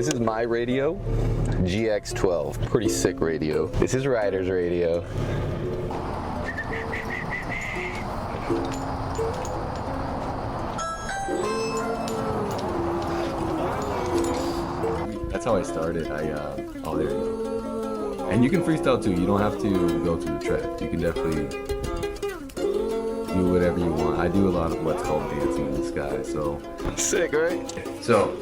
This is my radio, GX12, pretty sick radio. This is Ryder's radio. That's how I started. Oh, there you go. And you can freestyle too. You don't have to go to the track. You can definitely do whatever you want. I do a lot of what's called dancing in the sky, so. Sick, right? So,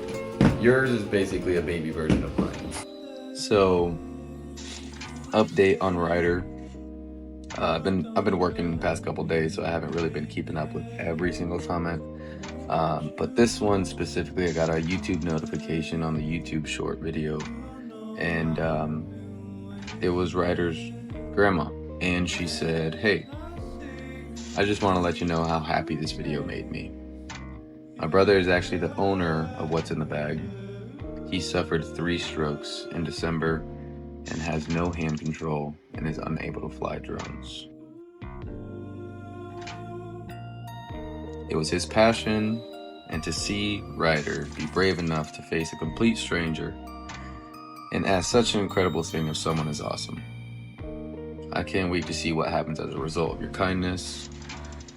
yours is basically a baby version of mine. So, update on Ryder. I've been working the past couple days, so I haven't really been keeping up with every single comment. But this one specifically, I got a YouTube notification on the YouTube short video, and it was Ryder's grandma, and she said, "Hey, I just want to let you know how happy this video made me. My brother is actually the owner of what's in the bag. He suffered 3 strokes in December and has no hand control and is unable to fly drones. It was his passion, and to see Ryder be brave enough to face a complete stranger and ask such an incredible thing of someone is awesome. I can't wait to see what happens as a result of your kindness.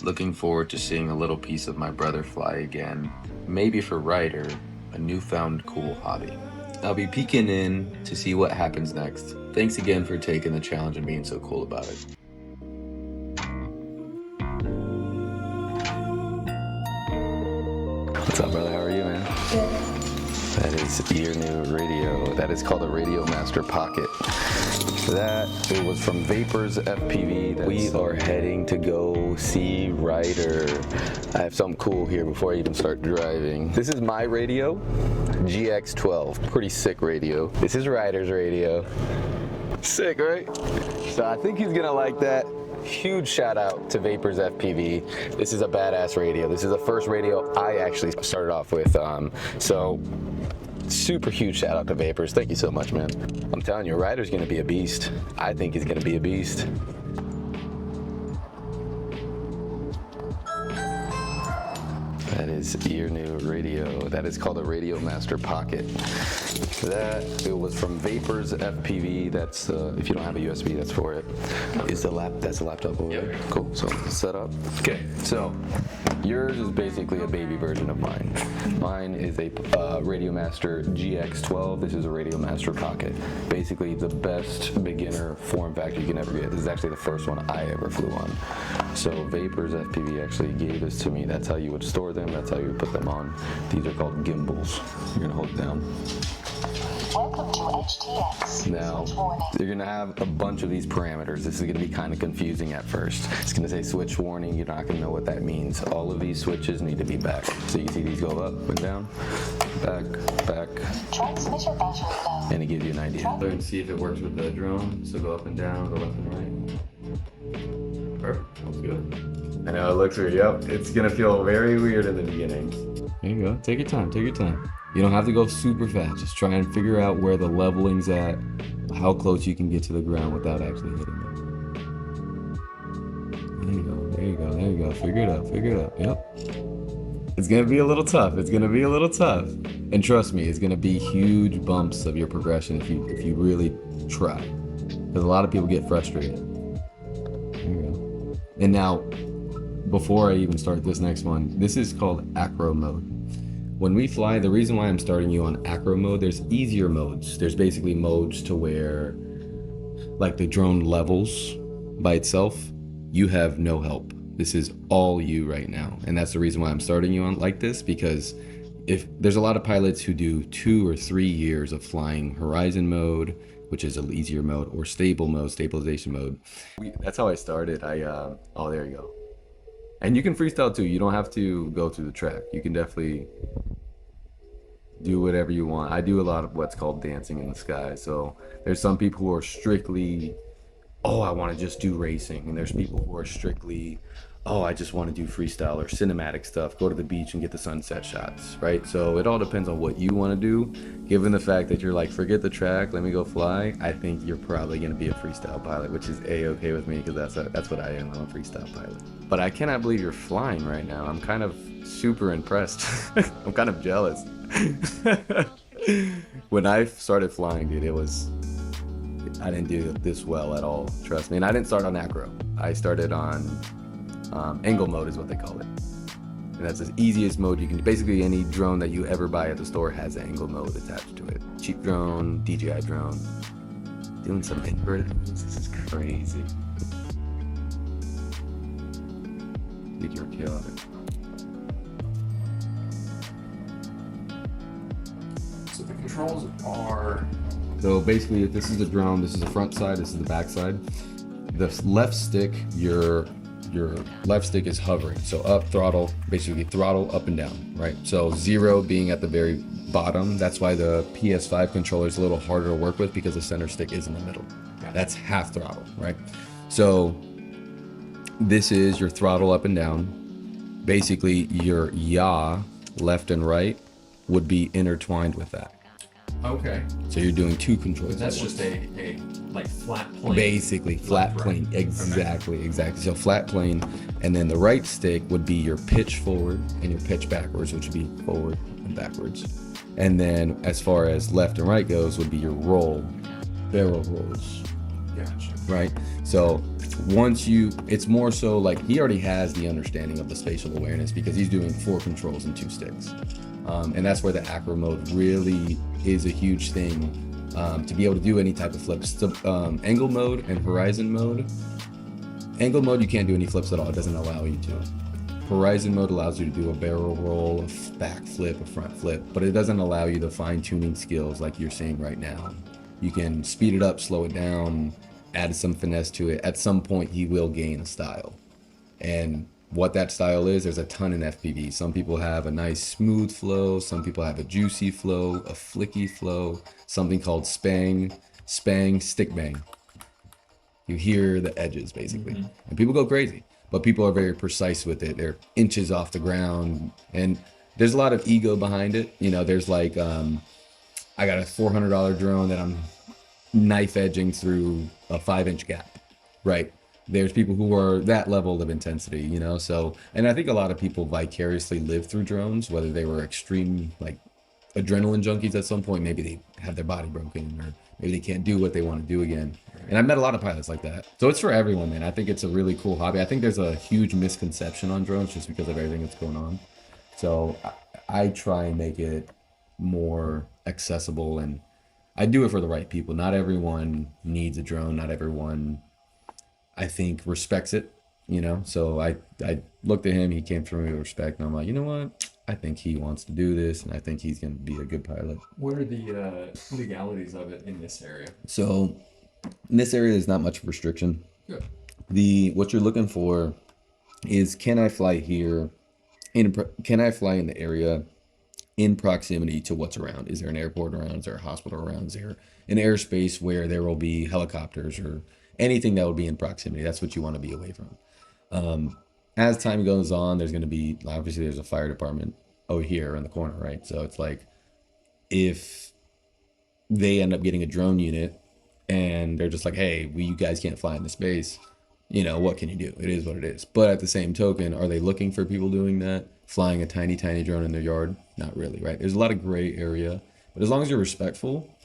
Looking forward to seeing a little piece of my brother fly again. Maybe for Ryder, a newfound cool hobby. I'll be peeking in to see what happens next. Thanks again for taking the challenge and being so cool about it." What's up, brother? How are you, man? That is your new radio. That is called a Radio Master Pocket. It was from Vapors FPV. We are heading to go see Ryder. I have something cool here before I even start driving. This is my radio, GX12, pretty sick radio. This is Ryder's radio. Sick, right? So I think he's gonna like that. Huge shout out to Vapors FPV. This is a badass radio. This is the first radio I actually started off with. So super huge shout out to Vapors. Thank you so much, man. I'm telling you, Ryder's gonna be a beast. I think he's gonna be a beast. That is your new radio. That is called a Radio Master Pocket. It was from Vapors FPV. That's if you don't have a USB, that's for it. That's the laptop over there. Cool. So set up. Okay. So yours is basically a baby version of mine. Mine is a Radio Master GX12. This is a Radio Master Pocket. Basically the best beginner form factor you can ever get. This is actually the first one I ever flew on. So Vapors FPV actually gave this to me. That's how you would store them. That's how you would put them on. These are called gimbals. You're gonna hold it down. Welcome to HTX. Now, you're gonna have a bunch of these parameters. This is gonna be kind of confusing at first. It's gonna say switch warning. You're not gonna know what that means. All of these switches need to be back. So you can see these go up and down, back, Transmitter battery low. and it gives you an idea. And see if it works with the drone. So go up and down, go left and right. Perfect. That's good. I know it looks weird. Yep. It's gonna feel very weird in the beginning. There you go. Take your time. Take your time. You don't have to go super fast. Just try and figure out where the leveling's at, how close you can get to the ground without actually hitting it. There you go. There you go. There you go. Figure it out. Figure it out. Yep. It's gonna be a little tough. It's gonna be a little tough. And trust me, it's gonna be huge bumps of your progression if you really try. Because a lot of people get frustrated. There you go. And now, before I even start this next one, this is called acro mode. When we fly, the reason why I'm starting you on acro mode, there's easier modes. There's basically modes to where, like the drone levels by itself, you have no help. This is all you right now. And that's the reason why I'm starting you on like this, because if there's a lot of pilots who do 2 or 3 years of flying horizon mode, which is an easier mode, or stable mode, stabilization mode. That's how I started. Oh, there you go. And you can freestyle too. You don't have to go through the track. You can definitely do whatever you want. I do a lot of what's called dancing in the sky. So there's some people who are strictly, oh, I want to just do racing. And there's people who are strictly, oh, I just want to do freestyle or cinematic stuff, go to the beach and get the sunset shots, right? So it all depends on what you want to do. Given the fact that you're like, forget the track, let me go fly, I think you're probably going to be a freestyle pilot, which is a-okay with me, because that's what I am. I'm a freestyle pilot. But I cannot believe you're flying right now. I'm kind of super impressed. I'm kind of jealous. when I started flying, dude, I didn't do this well at all. Trust me. And I didn't start on acro. I started on angle mode is what they call it. And that's the easiest mode you can. Basically, any drone that you ever buy at the store has angle mode attached to it. Cheap drone, DJI drone. Doing some inverted moves. This is crazy. Dude, you're killing it. So the controls are. So basically, if this is a drone, this is the front side, this is the back side. The left stick, your left stick is hovering. So up, throttle, basically throttle up and down, right? So 0 being at the very bottom. That's why the PS5 controller is a little harder to work with, because the center stick is in the middle. That's half throttle, right? So this is your throttle up and down. Basically, your yaw, left and right, would be intertwined with that. Okay. So you're doing two controls. That's just a like flat plane. Basically, flat Left, plane. right. Exactly, exactly. So flat plane, and then the right stick would be your pitch forward and your pitch backwards, which would be forward and backwards. And then as far as left and right goes, would be your roll, barrel rolls, Gotcha. right? So it's more so like he already has the understanding of the spatial awareness, because he's doing 4 controls and 2 sticks. And that's where the acro mode really is a huge thing, to be able to do any type of flips. So, angle mode and horizon mode. Angle mode, you can't do any flips at all. It doesn't allow you to. Horizon mode allows you to do a barrel roll, a back flip, a front flip, but it doesn't allow you the fine-tuning skills like you're seeing right now. You can speed it up, slow it down, add some finesse to it. At some point, he will gain a style. And what that style is, there's a ton in FPV. Some people have a nice smooth flow, some people have a juicy flow, a flicky flow, something called spang, stick bang. You hear the edges basically. And people go crazy, but people are very precise with it. They're inches off the ground, and there's a lot of ego behind it. You know, there's like, I got a $400 drone that I'm knife edging through a 5-inch gap, right? There's people who are that level of intensity, you know? So, and I think a lot of people vicariously live through drones, whether they were extreme, like adrenaline junkies at some point, maybe they have their body broken, or maybe they can't do what they want to do again. And I've met a lot of pilots like that. So it's for everyone, man. I think it's a really cool hobby. I think there's a huge misconception on drones just because of everything that's going on. So I try and make it more accessible, and I do it for the right people. Not everyone needs a drone. Not everyone, I think, respects it, you know? So I looked at him, he came through me with respect, and I'm like, you know what? I think he wants to do this, and I think he's going to be a good pilot. What are the legalities of it in this area? So in this area, there's not much restriction. Good. What you're looking for is, can I fly here? Can I fly in the area in proximity to what's around? Is there an airport around? Is there a hospital around? Is there an airspace where there will be helicopters or anything that would be in proximity? That's what you want to be away from. As time goes on, there's going to be, obviously there's a fire department over here in the corner, right? So it's like, if they end up getting a drone unit and they're just like, hey, you guys can't fly in the space, you know, what can you do? It is what it is. But at the same token, are they looking for people doing that? Flying a tiny, tiny drone in their yard? Not really, right? There's a lot of gray area, but as long as you're respectful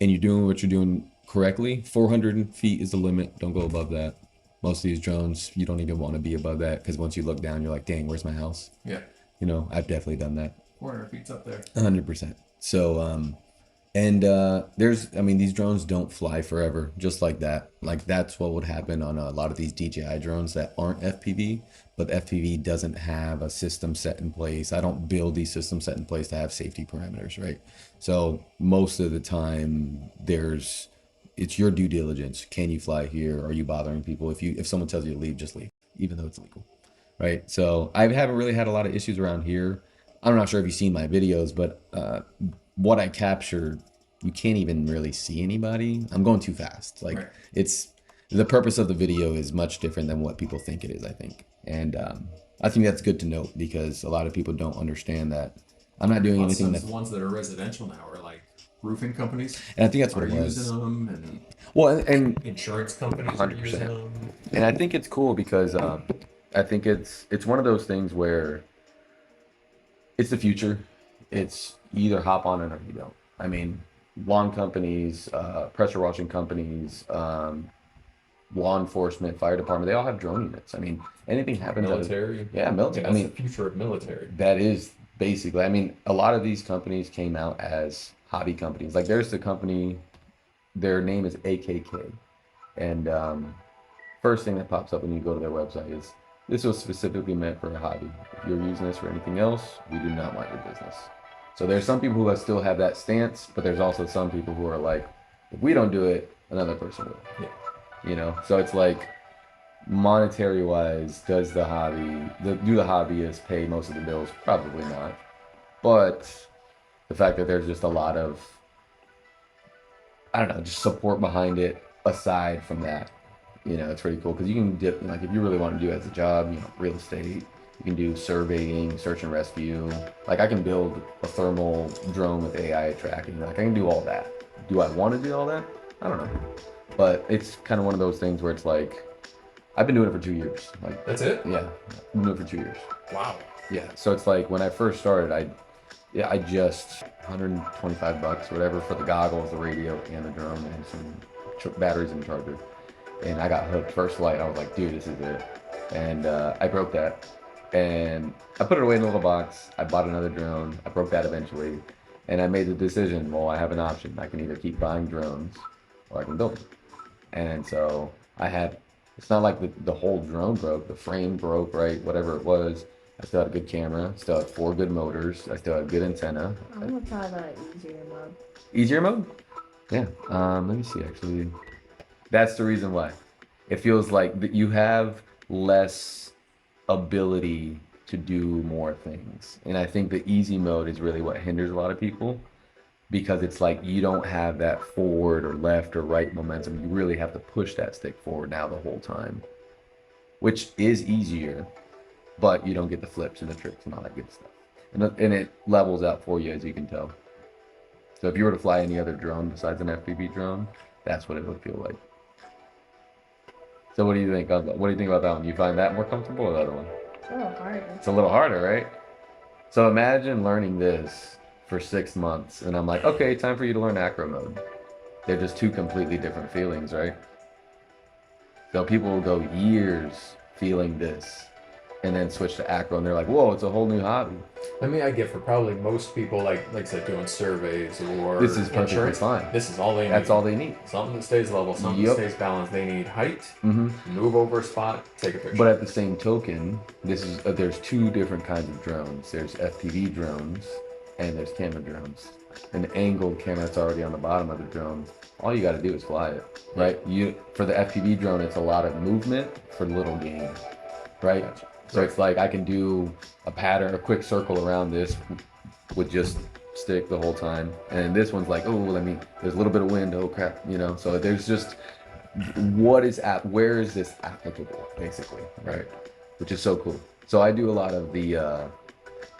and you're doing what you're doing correctly, 400 feet is the limit. Don't go above that. Most of these drones, you don't even want to be above that, because once you look down, you're like, dang, where's my house? Yeah. You know, I've definitely done that. 400 feet's up there. 100%. So, these drones don't fly forever, just like that. Like, that's what would happen on a lot of these DJI drones that aren't FPV, but FPV doesn't have a system set in place. I don't build these systems set in place to have safety parameters, right? So most of the time, it's your due diligence. Can you fly here? Are you bothering people? If someone tells you to leave, just leave, even though it's illegal, right? So I haven't really had a lot of issues around here. I'm not sure if you've seen my videos, but what I captured, you can't even really see anybody. I'm going too fast. Like, right. The purpose of the video is much different than what people think it is, I think. And I think that's good to note, because a lot of people don't understand that I'm not doing anything. The ones that are residential now are like roofing companies. And I think that's what are it was. using them, and insurance companies 100%. Are using them. And I think it's cool because I think it's one of those things where it's the future. It's you either hop on it or you don't. I mean, lawn companies, pressure washing companies, law enforcement, fire department, they all have drone units. I mean, anything happens. Military. Yeah, military. I That's mean, the future of military. that is basically, I mean, a lot of these companies came out as hobby companies. Like there's the company, their name is AKK. And first thing that pops up when you go to their website is this was specifically meant for a hobby. If you're using this for anything else, we do not want your business. So there's some people who still have that stance, but there's also some people who are like, if we don't do it, another person will. Yeah. You know, so it's like monetary wise, do the hobbyists pay most of the bills? Probably not. But the fact that there's just a lot of, I don't know, just support behind it aside from that, you know, it's pretty cool because you can dip, like if you really want to do it as a job, you know, real estate, you can do surveying, search and rescue. Like I can build a thermal drone with AI tracking. Like I can do all that. Do I want to do all that? I don't know. But it's kind of one of those things where it's like, I've been doing it for 2 years. Like That's it? yeah, I've been doing it for 2 years. Wow. Yeah, so it's like when I first started, I just $125, whatever, for the goggles, the radio, and the drone, and some batteries and charger. And I got hooked. First flight, I was like, dude, this is it. And I broke that, and I put it away in a little box. I bought another drone. I broke that eventually, and I made the decision. Well, I have an option. I can either keep buying drones, or I can build them. And so I had. It's not like the whole drone broke. The frame broke, right? Whatever it was. I still had a good camera. Still had 4 good motors. I still had a good antenna. I'm gonna try the easier mode. Easier mode? Yeah. Let me see. Actually, that's the reason why. It feels like that you have less ability to do more things, and I think the easy mode is really what hinders a lot of people. Because it's like you don't have that forward or left or right momentum. You really have to push that stick forward now the whole time, which is easier, but you don't get the flips and the tricks and all that good stuff. And it levels out for you, as you can tell. So if you were to fly any other drone besides an FPV drone, that's what it would feel like. So what do you think? What do you think about that one? You find that more comfortable or the other one? It's a little harder. It's a little harder, right? So imagine learning this for 6 months, and I'm like, okay, time for you to learn acro mode. They're just two completely different feelings, right? So people will go years feeling this, and then switch to acro, and they're like, whoa, it's a whole new hobby. I mean, I get for probably most people, like I said, doing surveys or This is perfectly insurance. fine. This is all they need. That's all they need. Something that stays level, something Yep. that stays balanced. They need height, hmm move over a spot, take a picture. But at the same token, this is there's 2 different kinds of drones. There's FPV drones, and there's camera drones. An angled camera that's already on the bottom of the drone. All you got to do is fly it, right? For the FPV drone, it's a lot of movement for little gain, right? Gotcha. So it's like I can do a pattern, a quick circle around this with just stick the whole time. And this one's like, oh, there's a little bit of wind, oh crap, you know? So there's just, where is this applicable, basically, right? Which is so cool. So I do a lot of the,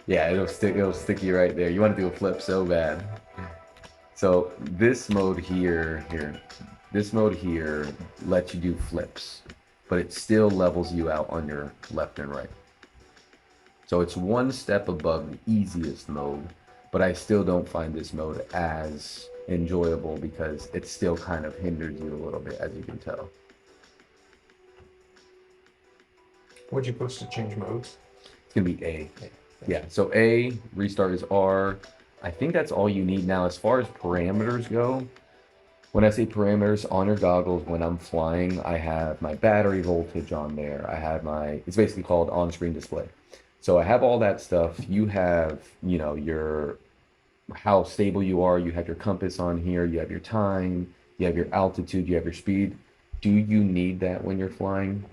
yeah, it'll stick you right there. You want to do a flip so bad. So this mode here lets you do flips, but it still levels you out on your left and right. So it's one step above the easiest mode, but I still don't find this mode as enjoyable because it still kind of hinders you a little bit, as you can tell. What'd you push to change modes? It's gonna be A. Yeah, so A, restart is R. I think that's all you need now. As far as parameters go, when I say parameters on your goggles, when I'm flying, I have my battery voltage on there. I have it's basically called on-screen display. So I have all that stuff. You have, you know, how stable you are. You have your compass on here. You have your time. You have your altitude. You have your speed. Do you need that when you're flying?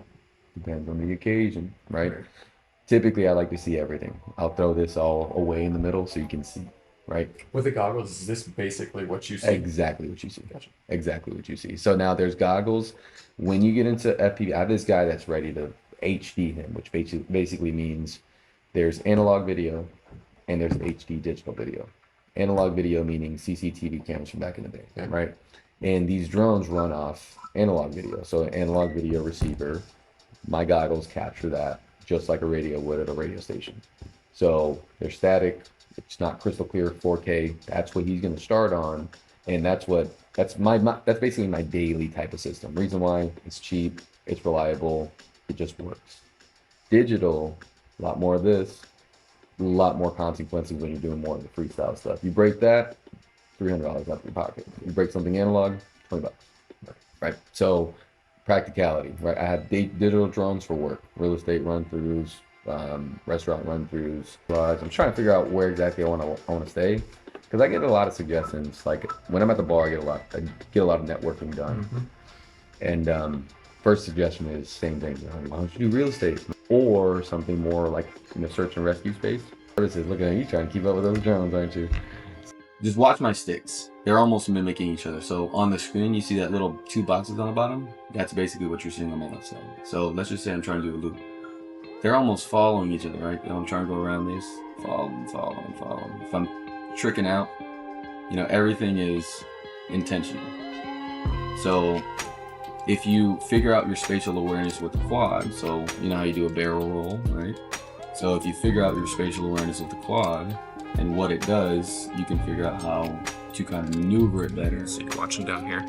Depends on the occasion, right? Typically, I like to see everything. I'll throw this all away in the middle so you can see, right? With the goggles, is this basically what you see? Exactly what you see. Gotcha. Exactly what you see. So now there's goggles. When you get into FPV, I have this guy that's ready to HD him, which basically means there's analog video and there's HD digital video. Analog video meaning CCTV cameras from back in the day, Yeah. right? And these drones run off analog video. So an analog video receiver, my goggles capture that just like a radio would at a radio station. So they're static. It's not crystal clear 4K. That's what he's going to start on. And that's that's basically my daily type of system. Reason why: it's cheap, it's reliable, it just works. Digital, a lot more of this, a lot more consequences when you're doing more of the freestyle stuff. You break that, $300 out of your pocket. You break something analog, $20, right? So practicality, right? I have digital drones for work, real estate run-throughs, restaurant run-throughs. I'm trying to figure out where exactly I want to stay, because I get a lot of suggestions. Like when I'm at the bar, I get a lot of networking done. And first suggestion is same thing. Why don't you do real estate or something more like in the search and rescue space? Services, looking at you trying to keep up with those drones, aren't you? Just watch my sticks. They're almost mimicking each other. So on the screen, you see that little 2 boxes on the bottom? That's basically what you're seeing on my left side. So let's just say I'm trying to do a loop. They're almost following each other, right? I'm trying to go around this, follow them. If I'm tricking out, everything is intentional. So if you figure out your spatial awareness with the quad, so you know how you do a barrel roll, right? So if you figure out your spatial awareness with the quad and what it does, you can figure out how to kind of maneuver it better. So you're watching down here.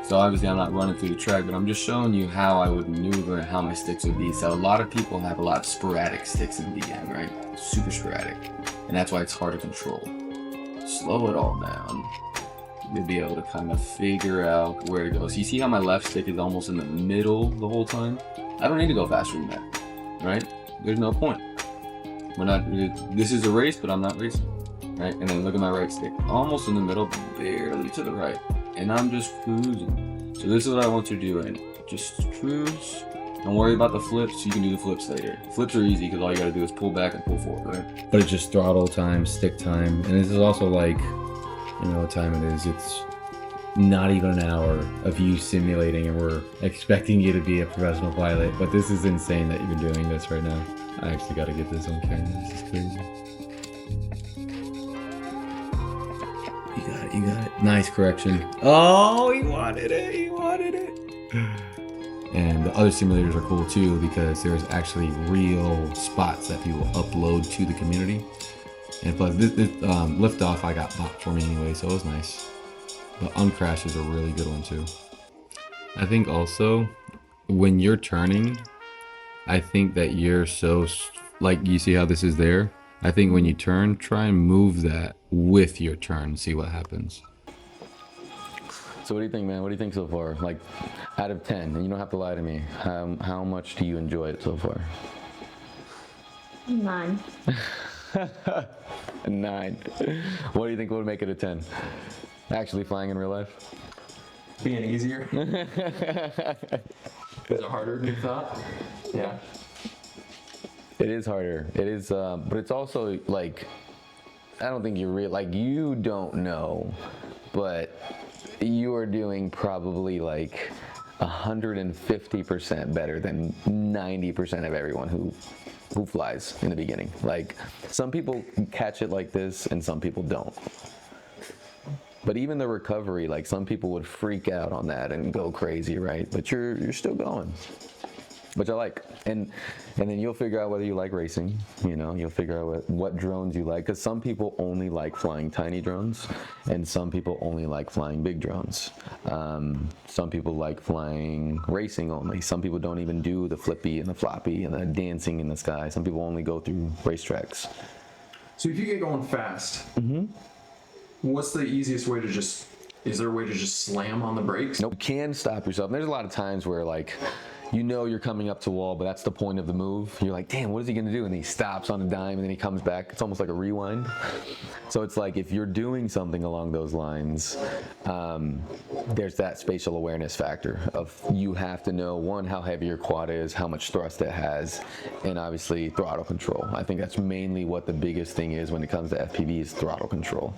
So obviously I'm not running through the track, but I'm just showing you how I would maneuver and how my sticks would be. So a lot of people have a lot of sporadic sticks in the beginning, right? Super sporadic. And that's why it's hard to control. Slow it all down. You'll be able to kind of figure out where to go. So you see how my left stick is almost in the middle the whole time? I don't need to go faster than that, right? There's no point. This is a race, but I'm not racing, right? And then look at my right stick, almost in the middle, barely to the right. And I'm just cruising. So this is what I want you to do right now. Just cruise. Don't worry about the flips. You can do the flips later. Flips are easy because all you gotta do is pull back and pull forward, right? But it's just throttle time, stick time. And this is also like, you know what time it is. It's not even an hour of you simulating and we're expecting you to be a professional pilot. But this is insane that you're doing this right now. I actually gotta get this on camera. This is crazy. You got it. Nice correction. Oh, he wanted it. And the other simulators are cool too because there's actually real spots that people upload to the community. And plus, this liftoff I got bought for me anyway, so it was nice. But Uncrash is a really good one too. I think also, when you're turning, I think that you're so, like you see how this is there? I think when you turn, try and move that with your turn, see what happens. So what do you think, man? What do you think so far? Like, out of 10, and you don't have to lie to me, how much do you enjoy it so far? 9. 9. What do you think would make it a 10? Actually flying in real life? Being easier? Is it harder than you thought? Yeah. It is harder. It is, but it's also like, I don't think you don't know, but you are doing probably like 150% better than 90% of everyone who flies in the beginning. Like, some people catch it like this and some people don't. But even the recovery, like, some people would freak out on that and go crazy, right? But you're still going, which I like. And then you'll figure out whether you like racing. You'll figure out what drones you like, because some people only like flying tiny drones, and some people only like flying big drones. Some people like flying racing only. Some people don't even do the flippy and the floppy and the dancing in the sky. Some people only go through racetracks. So if you get going fast, what's the easiest way to is there a way to just slam on the brakes? Nope. You can stop yourself. And there's a lot of times where, like, you're coming up to wall, but that's the point of the move. You're like, damn, what is he gonna do? And he stops on a dime and then he comes back. It's almost like a rewind. So it's like, if you're doing something along those lines, there's that spatial awareness factor of, you have to know, one, how heavy your quad is, how much thrust it has, and obviously throttle control. I think that's mainly what the biggest thing is when it comes to FPV, is throttle control.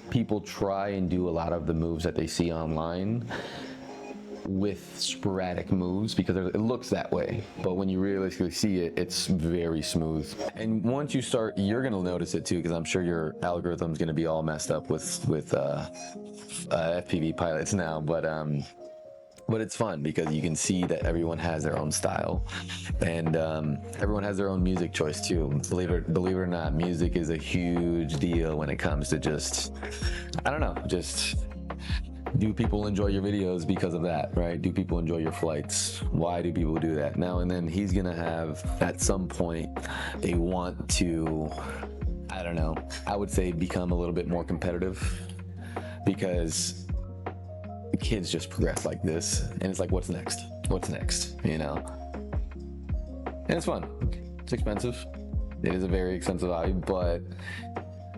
People try and do a lot of the moves that they see online with sporadic moves because it looks that way, but when you realistically see it, it's very smooth. And once you start, you're gonna notice it too, because I'm sure your algorithm's gonna be all messed up with FPV pilots now. But but it's fun because you can see that everyone has their own style, and everyone has their own music choice too. Believe it or not, music is a huge deal when it comes to just, I don't know, just do people enjoy your videos because of that, right? Do people enjoy your flights? Why do people do that? Now and then he's gonna have at some point a want to, I don't know, I would say become a little bit more competitive, because kids just progress like this, and it's like, what's next, you know? And it's fun. It's expensive. It is a very expensive hobby, but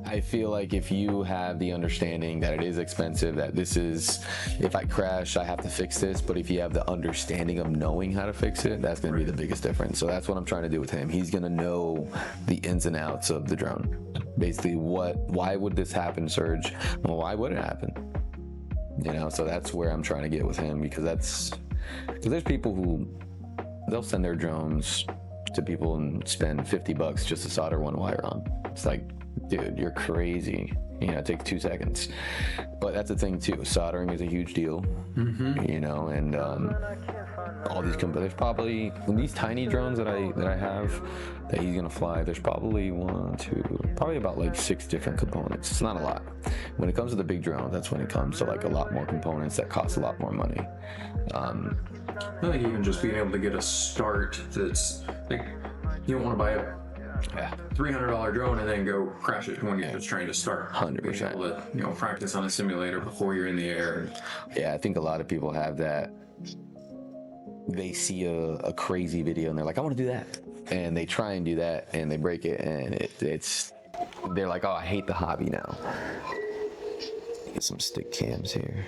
I feel like if you have the understanding that it is expensive, that this is, if I crash I have to fix this, but if you have the understanding of knowing how to fix it, that's going to be the biggest difference. So that's what I'm trying to do with him. He's going to know the ins and outs of the drone. Basically, why would this happen, Serge? Well, why would it happen? You know, so that's where I'm trying to get with him, because there's people who, they'll send their drones to people and spend $50 just to solder one wire on. It's like, dude, you're crazy. You know, it takes 2 seconds. But that's the thing too. Soldering is a huge deal. You know, and all these there's probably, in these tiny drones that I have that he's gonna fly, there's probably probably about like 6 different components. It's not a lot. When it comes to the big drone, that's when it comes to like a lot more components that cost a lot more money. I think even just being able to get a start, that's like, you don't want to buy a $300 drone and then go crash it when you're just trying to start. 100%. Being able to, you know, practice on a simulator before you're in the air. Yeah, I think a lot of people have that. They see a crazy video and they're like, I want to do that, and they try and do that and they break it, and they're like, oh, I hate the hobby now. Get some stick cams here.